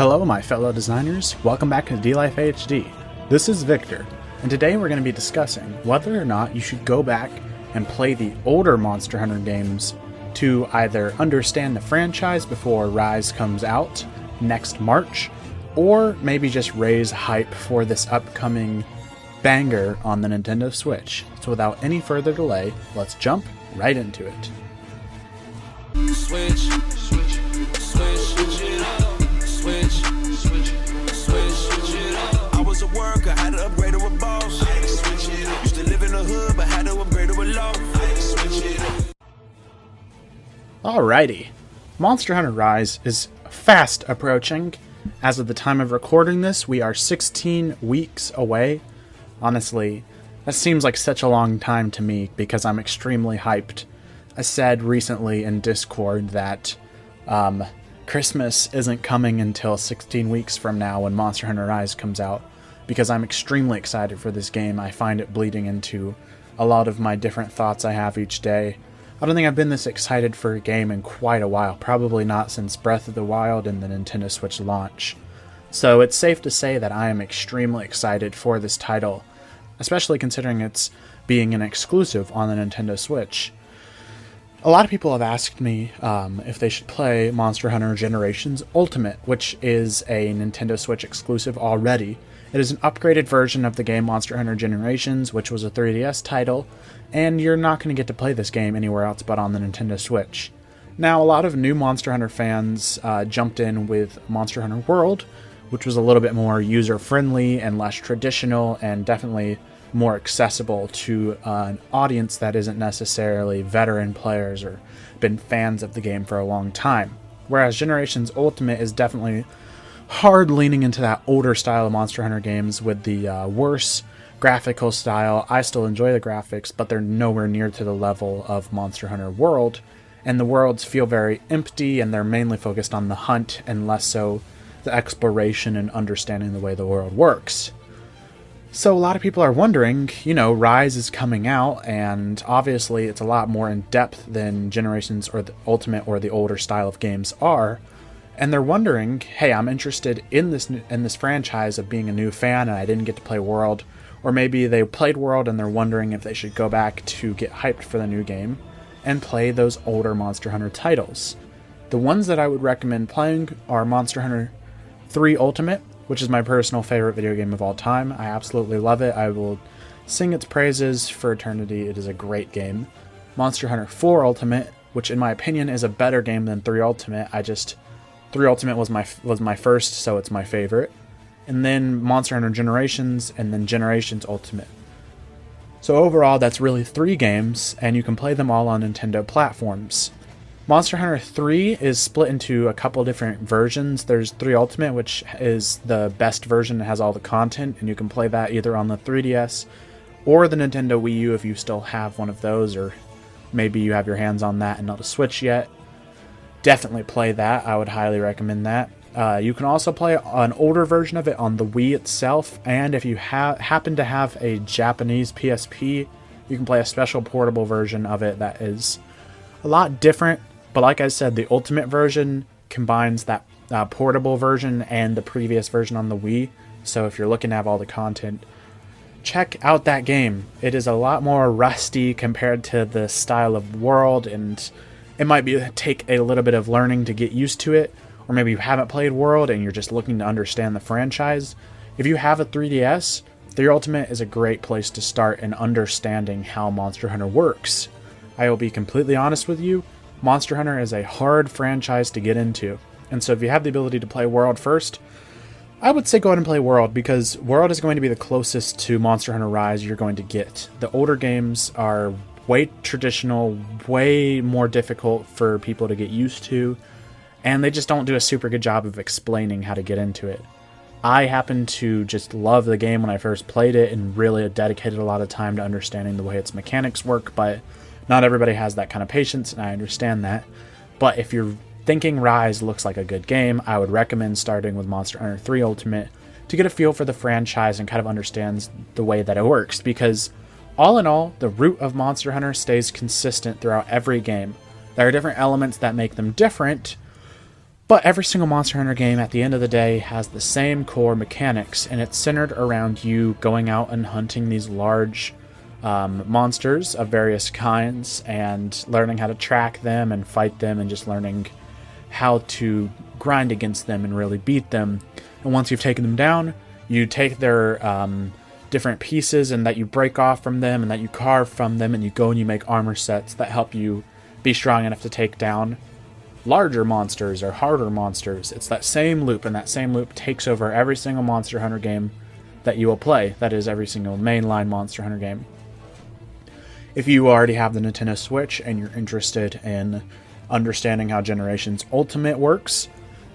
Hello my fellow designers, welcome back to D-Life HD. This is Victor, and today we're going to be discussing whether or not you should go back and play the older Monster Hunter games to either understand the franchise before Rise comes out next March, or maybe just raise hype for this upcoming banger on the Nintendo Switch. So without any further delay, let's jump right into it. Switch it up. Switch it up. I was a worker, had to upgrade to a boss. Switch it up. Used to live in the hood, but had to upgrade to a loft. Switch it up. Alrighty, Monster Hunter Rise is fast approaching. As of the time of recording this, we are 16 weeks away. Honestly, that seems like such a long time to me because I'm extremely hyped. I said recently in Discord that Christmas isn't coming until 16 weeks from now when Monster Hunter Rise comes out because I'm extremely excited for this game. I find it bleeding into a lot of my different thoughts I have each day. I don't think I've been this excited for a game in quite a while, probably not since Breath of the Wild and the Nintendo Switch launch. So it's safe to say that I am extremely excited for this title, especially considering it's being an exclusive on the Nintendo Switch. A lot of people have asked me if they should play Monster Hunter Generations Ultimate, which is a Nintendo Switch exclusive already. It is an upgraded version of the game Monster Hunter Generations, which was a 3DS title, and you're not going to get to play this game anywhere else but on the Nintendo Switch. Now, a lot of new Monster Hunter fans jumped in with Monster Hunter World, which was a little bit more user-friendly and less traditional, and definitely more accessible to an audience that isn't necessarily veteran players or been fans of the game for a long time. Whereas Generations Ultimate is definitely hard leaning into that older style of Monster Hunter games with the worse graphical style. I still enjoy the graphics, but they're nowhere near to the level of Monster Hunter World, and the worlds feel very empty and they're mainly focused on the hunt and less so the exploration and understanding the way the world works. So a lot of people are wondering, Rise is coming out, and obviously it's a lot more in depth than Generations or the Ultimate or the older style of games are, and they're wondering, hey, I'm interested in this franchise of being a new fan, and I didn't get to play World, or maybe they played World and they're wondering if they should go back to get hyped for the new game and play those older Monster Hunter titles. The ones that I would recommend playing are Monster Hunter 3 Ultimate, which is my personal favorite video game of all time. I absolutely love it. I will sing its praises for eternity. It is a great game. Monster Hunter 4 Ultimate, which in my opinion is a better game than 3 Ultimate. 3 Ultimate was my first, so it's my favorite. And then Monster Hunter Generations, and then Generations Ultimate. So overall, that's really 3 games, and you can play them all on Nintendo platforms. Monster Hunter 3 is split into a couple different versions. There's 3 Ultimate, which is the best version that has all the content, and you can play that either on the 3DS or the Nintendo Wii U if you still have one of those, or maybe you have your hands on that and not a Switch yet. Definitely play that. I would highly recommend that. You can also play an older version of it on the Wii itself, and if you happen to have a Japanese PSP, you can play a special portable version of it that is a lot different. But like I said, the Ultimate version combines that portable version and the previous version on the Wii. So if you're looking to have all the content, check out that game. It is a lot more rusty compared to the style of World, and it might take a little bit of learning to get used to it. Or maybe you haven't played World and you're just looking to understand the franchise. If you have a 3DS, 3 Ultimate is a great place to start in understanding how Monster Hunter works. I will be completely honest with you, Monster Hunter is a hard franchise to get into, and so if you have the ability to play World first, I would say go ahead and play World, because World is going to be the closest to Monster Hunter Rise you're going to get. The older games are way traditional, way more difficult for people to get used to, and they just don't do a super good job of explaining how to get into it. I happen to just love the game when I first played it and really dedicated a lot of time to understanding the way its mechanics work, but not everybody has that kind of patience, and I understand that. But if you're thinking Rise looks like a good game, I would recommend starting with Monster Hunter 3 Ultimate to get a feel for the franchise and kind of understands the way that it works, because all in all, the root of Monster Hunter stays consistent throughout every game. There are different elements that make them different, But every single Monster Hunter game at the end of the day has the same core mechanics, and it's centered around you going out and hunting these large monsters of various kinds and learning how to track them and fight them and just learning how to grind against them and really beat them. And once you've taken them down, you take their different pieces and that you break off from them and that you carve from them, and you go and you make armor sets that help you be strong enough to take down larger monsters or harder monsters. It's that same loop, and that same loop takes over every single Monster Hunter game that you will play. That is every single mainline Monster Hunter game. If you already have the Nintendo Switch and you're interested in understanding how Generations Ultimate works,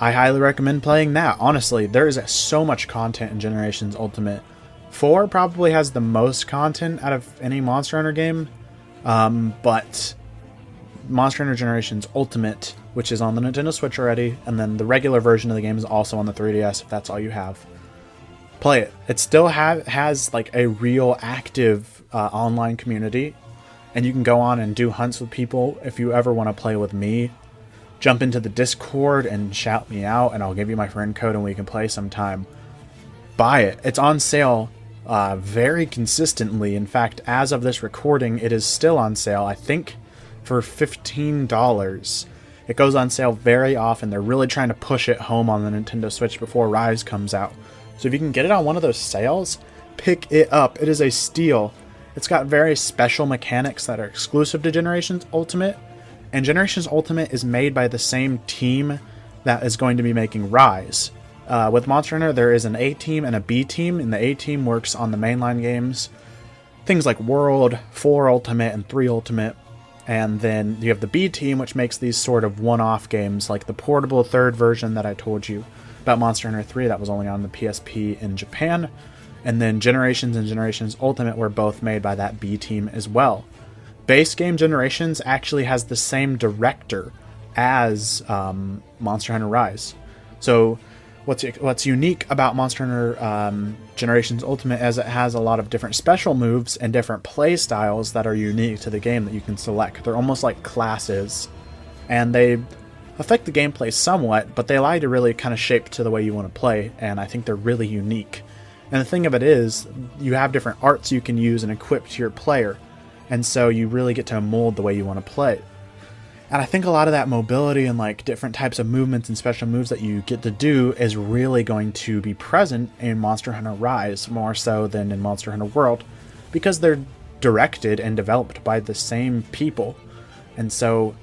I highly recommend playing that. Honestly, there is so much content in Generations Ultimate. 4 probably has the most content out of any Monster Hunter game, but Monster Hunter Generations Ultimate, which is on the Nintendo Switch already, and then the regular version of the game is also on the 3DS if that's all you have. Play it. It still has like a real active online community, and you can go on and do hunts with people. If you ever want to play with me, jump into the Discord and shout me out, and I'll give you my friend code and we can play sometime. Buy it. It's on sale very consistently. In fact, as of this recording, it is still on sale. I think for $15. It goes on sale very often. They're really trying to push it home on the Nintendo Switch before Rise comes out. So if you can get it on one of those sales, pick it up. It is a steal. It's got very special mechanics that are exclusive to Generations Ultimate. And Generations Ultimate is made by the same team that is going to be making Rise. With Monster Hunter, there is an A team and a B team, and the A team works on the mainline games. Things like World, 4 Ultimate, and 3 Ultimate. And then you have the B team, which makes these sort of one-off games, like the portable third version that I told you about Monster Hunter 3 that was only on the PSP in Japan. And then Generations and Generations Ultimate were both made by that B team as well. Base game Generations actually has the same director as Monster Hunter Rise. So what's unique about Monster Hunter Generations Ultimate is it has a lot of different special moves and different play styles that are unique to the game that you can select. They're almost like classes, and they affect the gameplay somewhat, but they allow you to really kind of shape to the way you want to play, and I think they're really unique. And the thing of it is, you have different arts you can use and equip to your player, and so you really get to mold the way you want to play. And I think a lot of that mobility and like different types of movements and special moves that you get to do is really going to be present in Monster Hunter Rise more so than in Monster Hunter World, because they're directed and developed by the same people. And so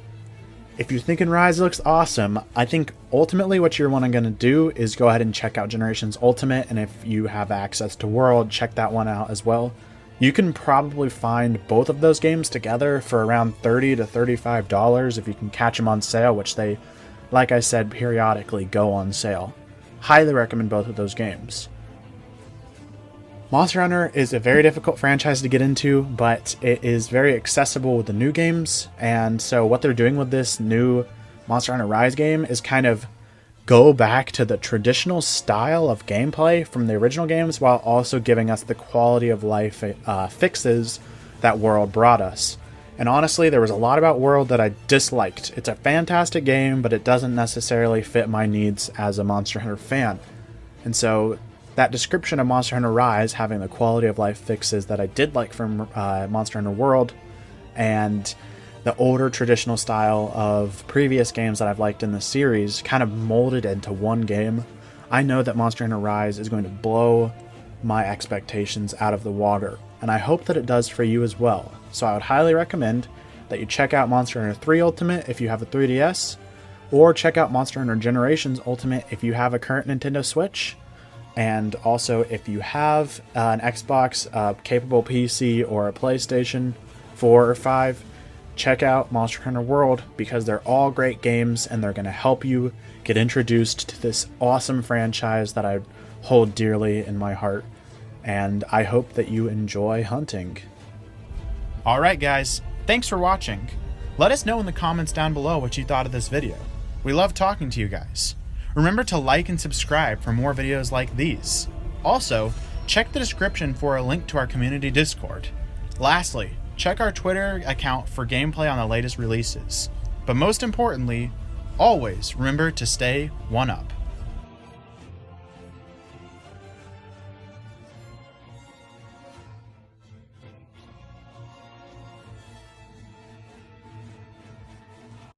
if you're thinking Rise looks awesome, I think ultimately what you're going to do is go ahead and check out Generations Ultimate, and if you have access to World, check that one out as well. You can probably find both of those games together for around $30 to $35 if you can catch them on sale, which they, like I said, periodically go on sale. Highly recommend both of those games. Monster Hunter is a very difficult franchise to get into, but it is very accessible with the new games, and so what they're doing with this new Monster Hunter Rise game is kind of go back to the traditional style of gameplay from the original games while also giving us the quality of life fixes that World brought us. And honestly, there was a lot about World that I disliked. It's a fantastic game, but it doesn't necessarily fit my needs as a Monster Hunter fan. And so that description of Monster Hunter Rise having the quality of life fixes that I did like from Monster Hunter World, and the older traditional style of previous games that I've liked in the series kind of molded into one game, I know that Monster Hunter Rise is going to blow my expectations out of the water, and I hope that it does for you as well. So I would highly recommend that you check out Monster Hunter 3 Ultimate if you have a 3DS, or check out Monster Hunter Generations Ultimate if you have a current Nintendo Switch. And also, if you have an Xbox capable PC or a PlayStation 4 or 5, check out Monster Hunter World, because they're all great games and they're going to help you get introduced to this awesome franchise that I hold dearly in my heart. And I hope that you enjoy hunting. Alright guys, thanks for watching. Let us know in the comments down below what you thought of this video. We love talking to you guys. Remember to like and subscribe for more videos like these. Also, check the description for a link to our community Discord. Lastly, check our Twitter account for gameplay on the latest releases. But most importantly, always remember to stay one up.